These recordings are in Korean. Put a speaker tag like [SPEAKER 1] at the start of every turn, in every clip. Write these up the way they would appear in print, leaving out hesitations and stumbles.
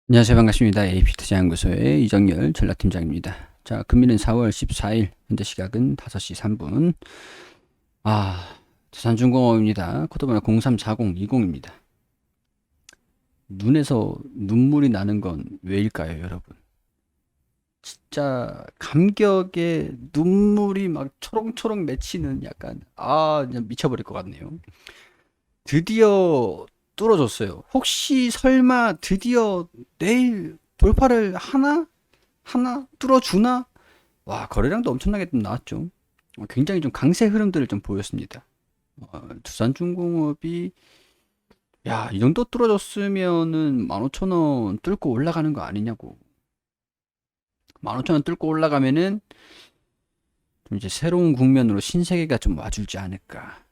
[SPEAKER 1] 안녕하세요. 반갑습니다. AP투자연구소의 이정열 전략팀장입니다. 자, 금일은 4월 14일, 현재 시각은 5시 3분. 두산중공업입니다. 코드번호 034020입니다. 눈에서 눈물이 나는 건 왜일까요, 여러분? 진짜 감격에 눈물이 막 초롱초롱 맺히는 약간, 그냥 미쳐버릴 것 같네요. 드디어 뚫어졌어요. 혹시 설마 드디어 내일 돌파를 하나 뚫어주나? 와, 거래량도 엄청나게 좀 나왔죠. 굉장히 좀 강세 흐름들을 좀 보였습니다. 두산중공업이 야, 이 정도 뚫어졌으면은 15,000원 뚫고 올라가는 거 아니냐고. 15,000원 뚫고 올라가면은 좀 이제 새로운 국면으로 신세계가 좀 와줄지 않을까.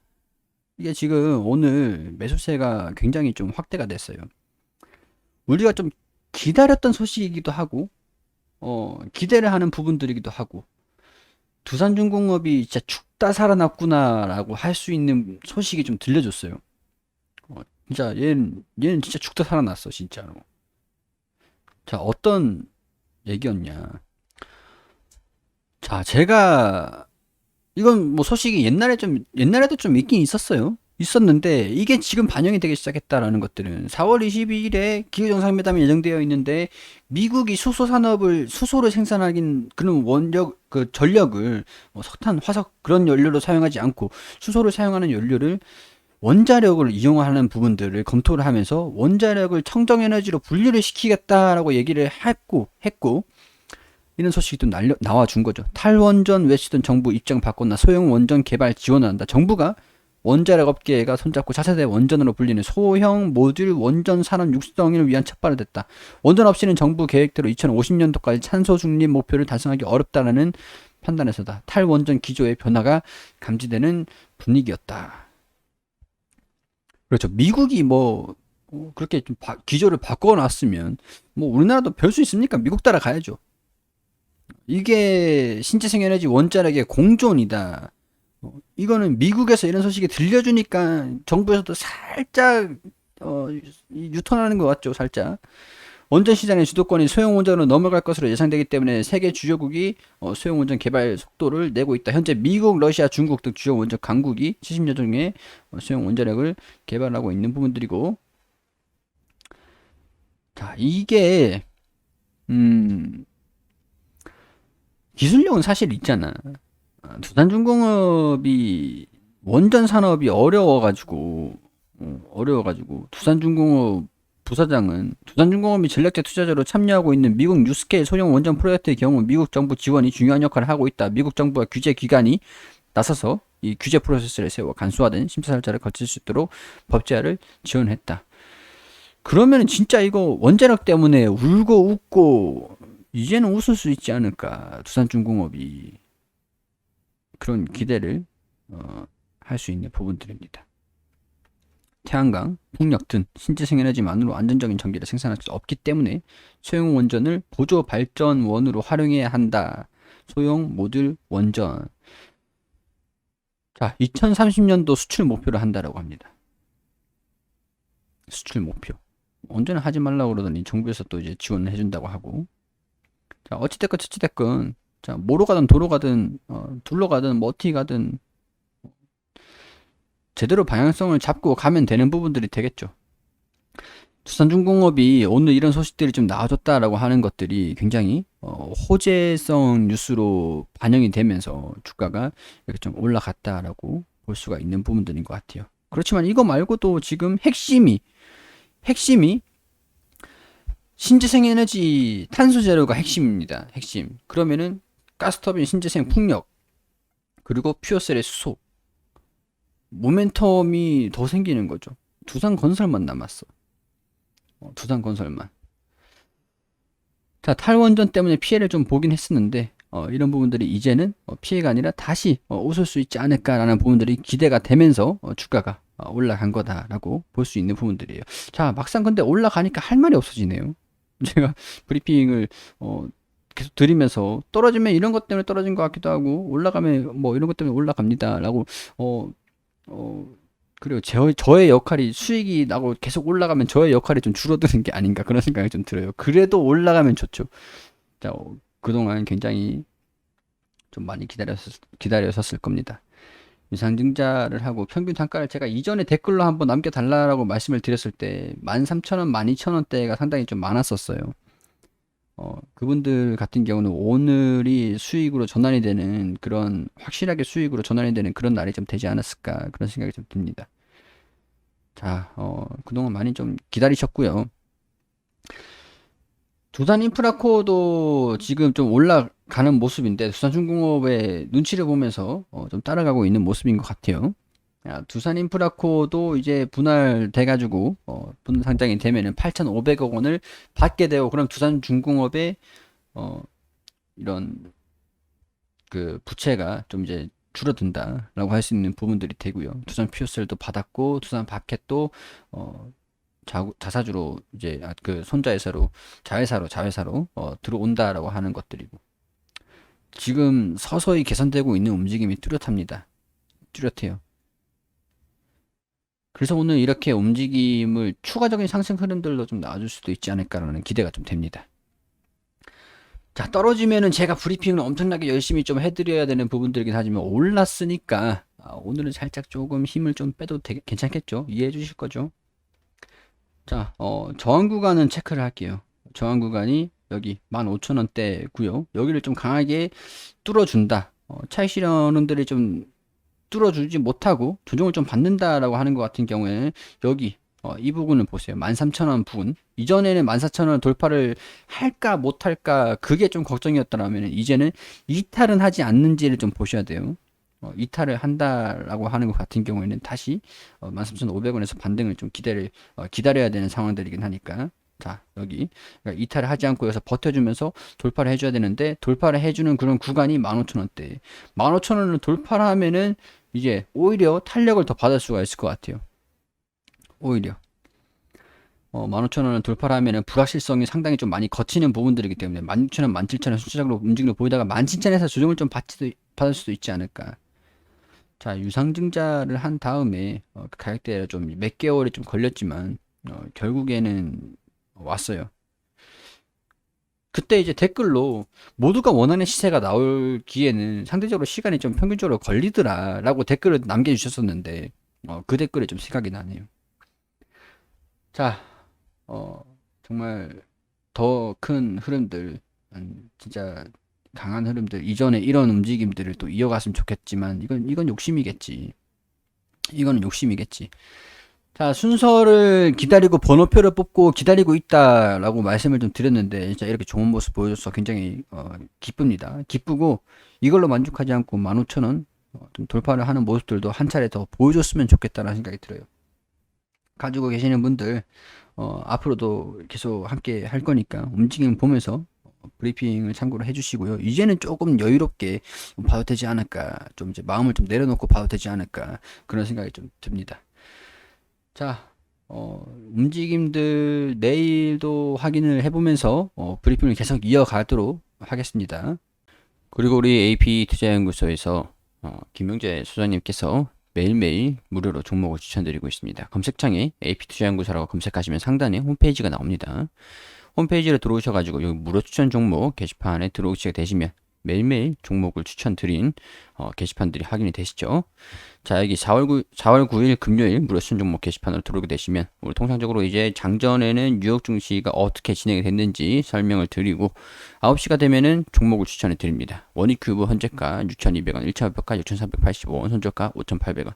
[SPEAKER 1] 이게 지금 오늘 매수세가 굉장히 좀 확대가 됐어요. 우리가 좀 기다렸던 소식이기도 하고, 기대를 하는 부분들이기도 하고, 두산중공업이 진짜 죽다 살아났구나라고 할 수 있는 소식이 좀 들려줬어요. 진짜 얘는 진짜 죽다 살아났어, 진짜로. 자, 어떤 얘기였냐. 자, 제가 이건 뭐 소식이 옛날에도 좀 있긴 있었어요. 있었는데 이게 지금 반영이 되기 시작했다라는 것들은 4월 22일에 기후정상회담이 예정되어 있는데 미국이 수소를 생산하긴 그런 그 전력을 석탄, 화석 그런 연료로 사용하지 않고 수소를 사용하는 연료를 원자력을 이용하는 부분들을 검토를 하면서 원자력을 청정에너지로 분리를 시키겠다라고 얘기를 했고 이런 소식이 또 나와준 거죠. 탈원전 외치던 정부 입장 바꿨나 소형 원전 개발 지원을 한다. 정부가 원자력 업계가 손잡고 차세대 원전으로 불리는 소형 모듈 원전 산업 육성을 위한 첫발을 댔다. 원전 없이는 정부 계획대로 2050년도까지 탄소 중립 목표를 달성하기 어렵다라는 판단에서다. 탈원전 기조의 변화가 감지되는 분위기였다. 그렇죠. 미국이 그렇게 좀 기조를 바꿔놨으면 뭐 우리나라도 별 수 있습니까? 미국 따라가야죠. 이게 신재생에너지 원자력의 공존이다. 이거는 미국에서 이런 소식이 들려주니까 정부에서도 살짝 유턴하는 것 같죠, 살짝. 원전 시장의 주도권이 소형 원전으로 넘어갈 것으로 예상되기 때문에 세계 주요국이 소형 원전 개발 속도를 내고 있다. 현재 미국, 러시아, 중국 등 주요 원전 강국이 70여 종의 소형 원자력을 개발하고 있는 부분들이고, 자, 이게 음, 기술력은 사실 있잖아. 두산중공업이 원전 산업이 어려워가지고 두산중공업 부사장은 두산중공업이 전략적 투자자로 참여하고 있는 미국 뉴스케일 소형 원전 프로젝트의 경우 미국 정부 지원이 중요한 역할을 하고 있다. 미국 정부와 규제 기관이 나서서 이 규제 프로세스를 세워 간소화된 심사절차를 거칠 수 있도록 법 제안을 지원했다. 그러면 진짜 이거 원자력 때문에 울고 웃고 이제는 웃을 수 있지 않을까. 두산중공업이 그런 기대를 할 수 있는 부분들입니다. 태양광, 풍력 등 신재생에너지만으로 안정적인 전기를 생산할 수 없기 때문에 소형 원전을 보조 발전원으로 활용해야 한다. 소형 모듈 원전. 자, 2030년도 수출 목표를 한다라고 합니다. 수출 목표. 원전을 하지 말라고 그러더니 정부에서 또 이제 지원을 해준다고 하고. 자, 어찌됐건 저찌됐건 자, 뭐로 가든 도로 가든 둘로 가든 뭐 어떻게 가든 제대로 방향성을 잡고 가면 되는 부분들이 되겠죠. 두산중공업이 오늘 이런 소식들이 좀 나와줬다라고 하는 것들이 굉장히 호재성 뉴스로 반영이 되면서 주가가 이렇게 좀 올라갔다라고 볼 수가 있는 부분들인 것 같아요. 그렇지만 이거 말고도 지금 핵심이 신재생 에너지 탄소 제로가 핵심입니다. 핵심. 그러면은 가스터빈 신재생 풍력 그리고 퓨어셀의 수소 모멘텀이 더 생기는 거죠. 두산건설만 남았어. 두산건설만. 자, 탈원전 때문에 피해를 좀 보긴 했었는데 이런 부분들이 이제는 피해가 아니라 다시 웃을 수 있지 않을까라는 부분들이 기대가 되면서 주가가 올라간 거다라고 볼 수 있는 부분들이에요. 자, 막상 근데 올라가니까 할 말이 없어지네요. 제가 브리핑을 계속 드리면서 떨어지면 이런 것 때문에 떨어진 것 같기도 하고 올라가면 뭐 이런 것 때문에 올라갑니다라고 어, 어, 그리고 저의 역할이 수익이 나고 계속 올라가면 저의 역할이 좀 줄어드는 게 아닌가 그런 생각이 좀 들어요. 그래도 올라가면 좋죠. 자, 그동안 굉장히 좀 많이 기다렸었을 겁니다. 유상증자를 하고 평균 단가를 제가 이전에 댓글로 한번 남겨달라고 말씀을 드렸을 때 13,000원, 12,000원대가 상당히 좀 많았었어요. 그분들 같은 경우는 오늘이 수익으로 전환이 되는 그런 확실하게 수익으로 전환이 되는 그런 날이 좀 되지 않았을까 그런 생각이 좀 듭니다. 자, 그동안 많이 좀 기다리셨고요. 두산 인프라코어도 지금 좀 올라가는 모습인데 두산중공업의 눈치를 보면서 좀 따라가고 있는 모습인 것 같아요. 두산 인프라코도 이제 분할돼가지고 분할 상장이 되면은 8,500억 원을 받게 되고 그럼 두산중공업의 이런 그 부채가 좀 이제 줄어든다라고 할 수 있는 부분들이 되고요. 두산 퓨어셀도 받았고 두산 바켓도 자사주로 이제 그 손자회사로 자회사로 들어온다라고 하는 것들이고 지금 서서히 개선되고 있는 움직임이 뚜렷합니다. 뚜렷해요. 그래서 오늘 이렇게 움직임을 추가적인 상승 흐름들로 좀 나와줄 수도 있지 않을까라는 기대가 좀 됩니다. 자, 떨어지면은 제가 브리핑을 엄청나게 열심히 좀 해드려야 되는 부분들이긴 하지만 올랐으니까 오늘은 살짝 조금 힘을 좀 빼도 괜찮겠죠? 이해해 주실 거죠? 자, 저항 구간은 체크를 할게요. 저항 구간이 여기 15,000원대고요. 여기를 좀 강하게 뚫어준다. 차익 실현원들이 좀 뚫어주지 못하고 조정을 좀 받는다라고 하는 것 같은 경우에는 여기 이 부분을 보세요. 13,000원 부분. 이전에는 14,000원 돌파를 할까 못할까 그게 좀 걱정이었더라면 이제는 이탈은 하지 않는지를 좀 보셔야 돼요. 이탈을 한다라고 하는 것 같은 경우에는 다시 13,500원에서 반등을 좀 기다려야 되는 상황들이긴 하니까 자 여기 그러니까 이탈을 하지 않고 여기서 버텨주면서 돌파를 해줘야 되는데 돌파를 해주는 그런 구간이 15,000원대 15,000원을 돌파를 하면은 이제 오히려 탄력을 더 받을 수가 있을 것 같아요. 오히려 15,000원을 돌파를 하면은 불확실성이 상당히 좀 많이 거치는 부분들이기 때문에 16,000원, 17,000원 순차적으로 움직임을 보이다가 17,000원에서 조정을 좀 받을 수도 있지 않을까. 자, 유상증자를 한 다음에 그 가격대가 좀 몇 개월이 좀 걸렸지만 결국에는 왔어요. 그때 이제 댓글로 모두가 원하는 시세가 나올기에는 상대적으로 시간이 좀 평균적으로 걸리더라라고 댓글을 남겨주셨었는데 그 댓글이 좀 생각이 나네요. 자, 정말 더 큰 흐름들, 진짜 강한 흐름들, 이전에 이런 움직임들을 또 이어갔으면 좋겠지만 이건 욕심이겠지. 이거는 욕심이겠지. 자, 순서를 기다리고 번호표를 뽑고 기다리고 있다라고 말씀을 좀 드렸는데, 진짜 이렇게 좋은 모습 보여줘서 굉장히 기쁩니다. 기쁘고, 이걸로 만족하지 않고 15,000원 좀 돌파를 하는 모습들도 한 차례 더 보여줬으면 좋겠다라는 생각이 들어요. 가지고 계시는 분들, 앞으로도 계속 함께 할 거니까 움직임 보면서 브리핑을 참고로 해주시고요. 이제는 조금 여유롭게 봐도 되지 않을까, 좀 이제 마음을 좀 내려놓고 봐도 되지 않을까, 그런 생각이 좀 듭니다. 자, 움직임들 내일도 확인을 해보면서 브리핑을 계속 이어가도록 하겠습니다. 그리고 우리 AP 투자연구소에서 김용재 소장님께서 매일매일 무료로 종목을 추천드리고 있습니다. 검색창에 AP 투자연구소라고 검색하시면 상단에 홈페이지가 나옵니다. 홈페이지로 들어오셔가지고 여기 무료 추천 종목 게시판에 들어오시게 되시면 매일매일 종목을 추천드린 게시판들이 확인이 되시죠. 자, 여기 4월 9일 금요일 무료 추천 종목 게시판으로 들어오게 되시면 우리 통상적으로 이제 장전에는 뉴욕 증시가 어떻게 진행이 됐는지 설명을 드리고 9시가 되면은 종목을 추천해 드립니다. 원익큐브 현재가 6,200원, 1차 목표가 6,385원, 손절가 5,800원.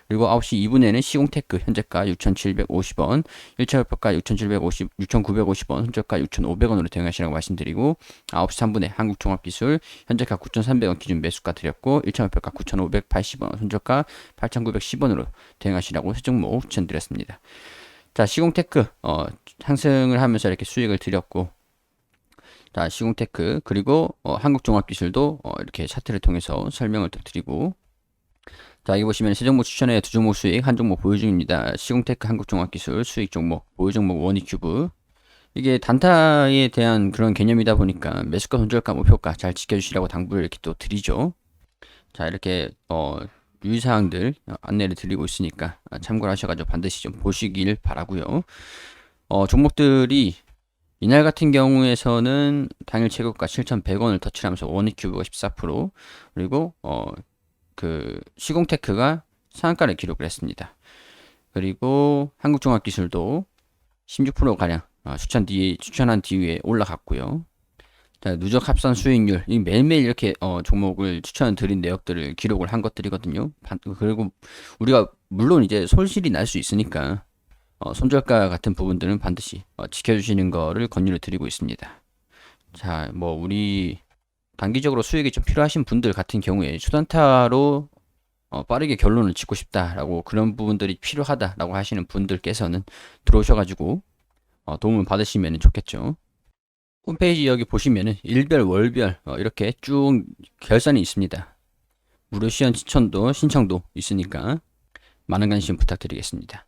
[SPEAKER 1] 그리고 9시 2분에는 시공테크 현재가 6,750원, 1차 목표가 6,950원, 손절가 6,500원으로 대응하시라고 말씀드리고 9시 3분에 한국종합기술 현재가 9,300원 기준 매수가 드렸고 1차 목표가 9,580원, 손절가 8,910원으로 대응하시라고 세 종목 추천드렸습니다. 자, 시공테크 상승을 하면서 이렇게 수익을 드렸고 자, 시공테크 그리고 한국종합기술도 이렇게 차트를 통해서 설명을 또 드리고 자, 여기 보시면 세 종목 추천에 두 종목 수익, 한 종목 보유 중입니다. 시공테크, 한국종합기술, 수익 종목, 보유 종목 원익큐브. 이게 단타에 대한 그런 개념이다 보니까 매수가, 손절가, 목표가 잘 지켜주시라고 당부를 이렇게 또 드리죠. 자, 이렇게 유의사항들 안내를 드리고 있으니까 참고를 하셔가지고 반드시 좀 보시길 바라고요. 종목들이 이날 같은 경우에서는 당일 최고가 7,100원을 터치하면서 원익큐브가 14%, 그리고 그 시공테크가 상한가를 기록을 했습니다. 그리고 한국종합기술도 16%가량 추천한 뒤에 올라갔고요. 자, 누적 합산 수익률, 이 매일매일 이렇게 종목을 추천드린 내역들을 기록을 한 것들이거든요. 그리고 우리가 물론 이제 손실이 날 수 있으니까 손절가 같은 부분들은 반드시 지켜주시는 거를 권유를 드리고 있습니다. 자, 뭐 우리 단기적으로 수익이 좀 필요하신 분들 같은 경우에 수단타로 빠르게 결론을 짓고 싶다라고, 그런 부분들이 필요하다라고 하시는 분들께서는 들어오셔가지고 도움을 받으시면 좋겠죠. 홈페이지 여기 보시면은 일별, 월별 이렇게 쭉 결산이 있습니다. 무료 시연 신청도 있으니까 많은 관심 부탁드리겠습니다.